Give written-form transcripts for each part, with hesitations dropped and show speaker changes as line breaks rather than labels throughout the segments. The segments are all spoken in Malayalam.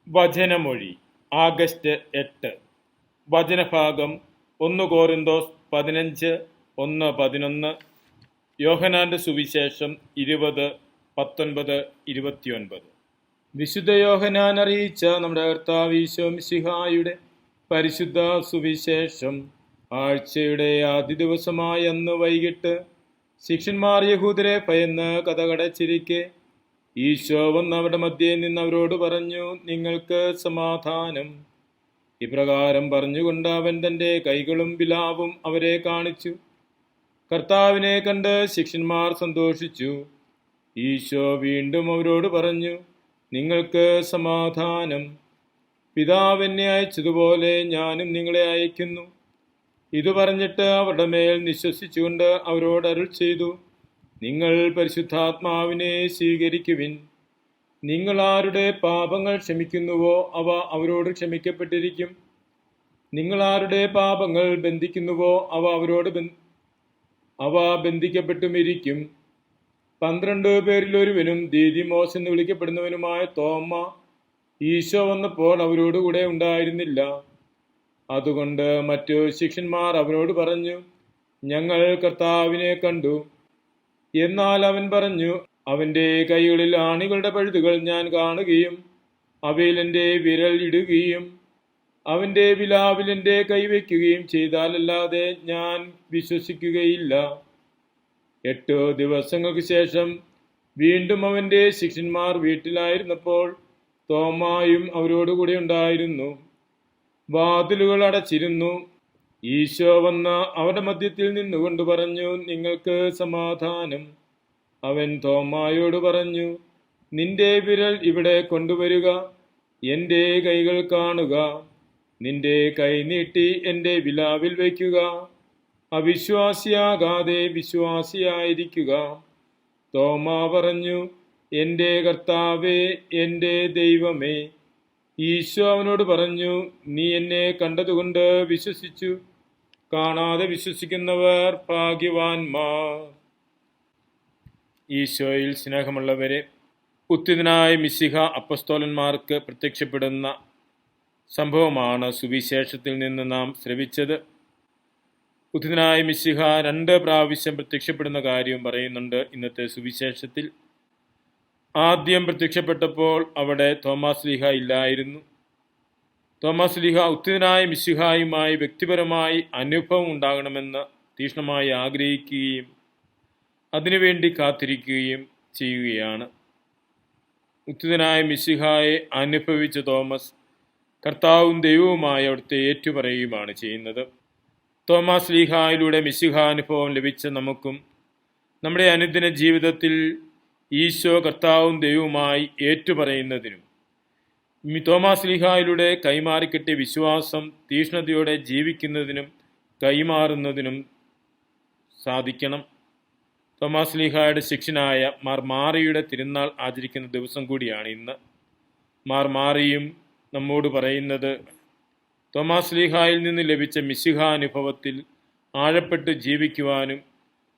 വചനമൊഴി ആഗസ്റ്റ് 8. വചനഭാഗം 1 കോരിന്തോസ് 15:1-11, യോഹന്നാന്റെ സുവിശേഷം 20:19-29. വിശുദ്ധ യോഹന്നാൻ അറിയിച്ച നമ്മുടെ കർത്താവ് ഈശോ മിശിഹായുടെ പരിശുദ്ധ സുവിശേഷം. ആഴ്ചയുടെ ആദ്യ ദിവസമായ അന്ന് വൈകിട്ട് ശിഷ്യന്മാർ യഹൂദരെ ഭയന്ന് കതകടച്ചിരിക്കെ ഈശോ വന്ന് അവരുടെ മധ്യേ നിന്ന് അവരോട് പറഞ്ഞു, നിങ്ങൾക്ക് സമാധാനം. ഇപ്രകാരം പറഞ്ഞുകൊണ്ട് അവൻ തൻ്റെ കൈകളും വിലാവും അവരെ കാണിച്ചു. കർത്താവിനെ കണ്ട് ശിഷ്യന്മാർ സന്തോഷിച്ചു. ഈശോ വീണ്ടും അവരോട് പറഞ്ഞു, നിങ്ങൾക്ക് സമാധാനം. പിതാവ് എന്നെ അയച്ചതുപോലെ ഞാനും നിങ്ങളെ അയക്കുന്നു. ഇത് പറഞ്ഞിട്ട് അവരുടെ മേൽ നിശ്വസിച്ചുകൊണ്ട് അവരോട് അരുൾ ചെയ്തു, നിങ്ങൾ പരിശുദ്ധാത്മാവിനെ സ്വീകരിക്കുവിൻ. നിങ്ങൾ ആരുടെ പാപങ്ങൾ ക്ഷമിക്കുന്നുവോ അവ അവരോട് ക്ഷമിക്കപ്പെട്ടിരിക്കും. നിങ്ങൾ ആരുടെ പാപങ്ങൾ ബന്ധിക്കുന്നുവോ അവ ബന്ധിക്കപ്പെട്ടുമിരിക്കും. 12 പേരിൽ ഒരുവനും ദീദിമോസ് എന്ന് വിളിക്കപ്പെടുന്നവനുമായ തോമ ഈശോ വന്നപ്പോൾ അവരോടുകൂടെ ഉണ്ടായിരുന്നില്ല. അതുകൊണ്ട് മറ്റു ശിഷ്യന്മാർ അവനോട് പറഞ്ഞു, ഞങ്ങൾ കർത്താവിനെ കണ്ടു. എന്നാൽ അവൻ പറഞ്ഞു, അവൻ്റെ കൈകളിൽ ആണികളുടെ പഴുതുകൾ ഞാൻ കാണുകയും അവയിൽ എൻ്റെ വിരൽ ഇടുകയും അവൻ്റെ വിലാവിൽ എൻ്റെ കൈവയ്ക്കുകയും ചെയ്താലല്ലാതെ ഞാൻ വിശ്വസിക്കുകയില്ല. 8 ദിവസങ്ങൾക്ക് ശേഷം വീണ്ടും അവൻ്റെ ശിഷ്യന്മാർ വീട്ടിലായിരുന്നപ്പോൾ തോമായും അവരോടുകൂടി ഉണ്ടായിരുന്നു. വാതിലുകൾ അടച്ചിരുന്നു. ഈശോ വന്ന അവരുടെ മധ്യത്തിൽ നിന്നുകൊണ്ട് പറഞ്ഞു, നിങ്ങൾക്ക് സമാധാനം. അവൻ തോമായോട് പറഞ്ഞു, നിന്റെ വിരൽ ഇവിടെ കൊണ്ടുവരിക, എൻ്റെ കൈകൾ കാണുക. നിന്റെ കൈ നീട്ടി എൻ്റെ വിലാവിൽ വയ്ക്കുക. അവിശ്വാസിയാകാതെ വിശ്വാസിയായിരിക്കുക. തോമാ പറഞ്ഞു, എൻ്റെ കർത്താവേ, എൻ്റെ ദൈവമേ. ഈശോ അവനോട് പറഞ്ഞു, നീ എന്നെ കണ്ടതുകൊണ്ട് വിശ്വസിച്ചു. കാണാതെ വിശ്വസിക്കുന്നവർ ഭാഗ്യവാന്മാർ. ഈശോയിൽ സ്നേഹമുള്ളവരെ, ഉത്തിതനായ മിശിഹ അപ്പസ്തോലന്മാർക്ക് പ്രത്യക്ഷപ്പെടുന്ന സംഭവമാണ് സുവിശേഷത്തിൽ നിന്ന് നാം ശ്രവിച്ചത്. ഉത്തിതനായ മിശിഹ 2 പ്രാവശ്യം പ്രത്യക്ഷപ്പെടുന്ന കാര്യം പറയുന്നുണ്ട് ഇന്നത്തെ സുവിശേഷത്തിൽ. ആദ്യം പ്രത്യക്ഷപ്പെട്ടപ്പോൾ അവിടെ തോമാസ് ലീഹ ഇല്ലായിരുന്നു. തോമാസ് ലീഹ ഉത്തിതനായ മിശിഹായുമായി വ്യക്തിപരമായി അനുഭവം ഉണ്ടാകണമെന്ന് തീക്ഷ്ണമായി ആഗ്രഹിക്കുകയും അതിനുവേണ്ടി കാത്തിരിക്കുകയും ചെയ്യുകയാണ്. ഉത്തിതനായ മിശിഹായെ അനുഭവിച്ച തോമസ് കർത്താവും ദൈവവുമായി അവിടുത്തെ ഏറ്റുപറയുകയുമാണ് ചെയ്യുന്നത്. തോമാസ് ലീഹായിലൂടെ മിശിഹാനുഭവം ലഭിച്ച നമുക്കും നമ്മുടെ അനുദിന ജീവിതത്തിൽ ഈശോ കർത്താവും ദൈവവുമായി ഏറ്റുപറയുന്നതിനും തോമാസ് ലീഹായിലൂടെ കൈമാറിക്കിട്ടിയ വിശ്വാസം തീക്ഷ്ണതയോടെ ജീവിക്കുന്നതിനും കൈമാറുന്നതിനും സാധിക്കണം. തോമാസ് ലീഹായുടെ ശിഷ്യനായ മാർ മാറിയുടെ തിരുനാൾ ആചരിക്കുന്ന ദിവസം കൂടിയാണ് ഇന്ന്. മാർ മാറിയും നമ്മോട് പറയുന്നത്, തോമാസ് ലീഹായിൽ നിന്ന് ലഭിച്ച മിശിഹാനുഭവത്തിൽ ആഴപ്പെട്ട് ജീവിക്കുവാനും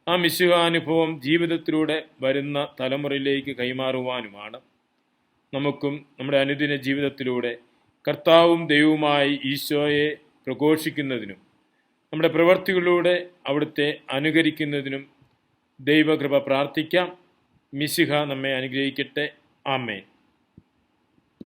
ആ മിശിഹാനുഭവം ജീവിതത്തിലൂടെ വരുന്ന തലമുറയിലേക്ക് കൈമാറുവാനുമാണ്. നമുക്കും നമ്മുടെ അനുദിന ജീവിതത്തിലൂടെ കർത്താവും ദൈവവുമായി ഈശോയെ പ്രഘോഷിക്കുന്നതിനും നമ്മുടെ പ്രവൃത്തികളിലൂടെ അവിടുത്തെ അനുകരിക്കുന്നതിനും ദൈവകൃപ പ്രാർത്ഥിക്കാം. മിശിഹ നമ്മെ അനുഗ്രഹിക്കട്ടെ. ആമേൻ.